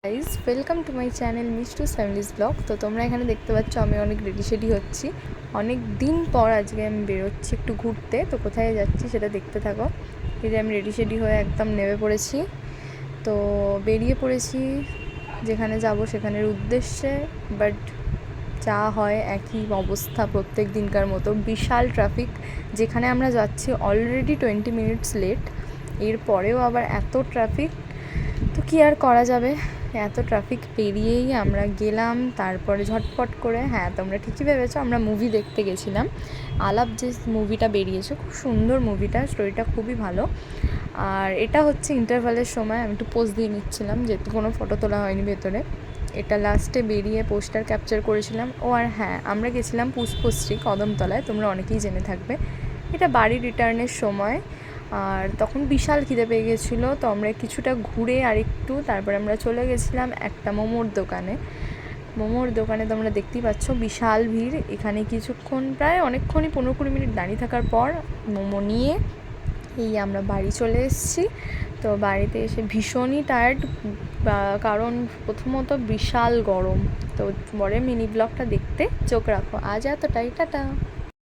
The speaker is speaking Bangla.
Guys welcome to my channel Mishtu families blog. তো তোমরা এখানে দেখতে পাচ্ছ আমি অনেক রেডি হচ্ছি। অনেক দিন পর আজকে আমি বেরোচ্ছি একটু ঘুরতে। তো কোথায় যাচ্ছি সেটা দেখতে থাকো। এই যে আমি রেডি হয়ে একদম নেমে পড়েছি। তো বেরিয়ে পড়েছি যেখানে যাব সেখানের উদ্দেশ্যে। বাট যা হয় একই অবস্থা প্রত্যেক দিনকার মতো, বিশাল ট্রাফিক। যেখানে আমরা যাচ্ছি অলরেডি 20 মিনিটস লেট, এরপরেও আবার এত ট্রাফিক। তো কী আর করা যাবে, এত ট্রাফিক পেরিয়েই আমরা গেলাম। তারপরে ঝটপট করে, হ্যাঁ তোমরা ঠিকই ভেবেছো, আমরা মুভি দেখতে গেছিলাম। আলাপ যে মুভিটা বেরিয়েছে, খুব সুন্দর মুভিটা, স্টোরিটা খুবই ভালো। আর এটা হচ্ছে ইন্টারভালের সময় আমি একটু পোজ দিয়ে নিচ্ছিলাম, যেহেতু কোনো ফটো তোলা হয়নি ভেতরে। এটা লাস্টে বেরিয়ে পোস্টার ক্যাপচার করেছিলাম। ও আর হ্যাঁ, আমরা গেছিলাম পুষ্পশ্রী কদমতলায়, তোমরা অনেকেই জেনে থাকবে। এটা বাড়ি রিটার্নের সময়। আর তখন বিশাল খিদে পেয়ে গেছিলো, তো আমরা কিছুটা ঘুরে আর একটু তারপরে আমরা চলে গেছিলাম একটা মোমোর দোকানে তোমরা দেখতেই পাচ্ছ বিশাল ভিড়। এখানে কিছুক্ষণ, প্রায় অনেকক্ষণই 15-20 মিনিট দাঁড়িয়ে থাকার পর মোমো নিয়ে এই আমরা বাড়ি চলে এসেছি। তো বাড়িতে এসে ভীষণই টায়ার্ড, কারণ প্রথমত বিশাল গরম। তো পরে মিনি ব্লগটা দেখতে চোখ রাখো। আজ এতটাই, টাটা।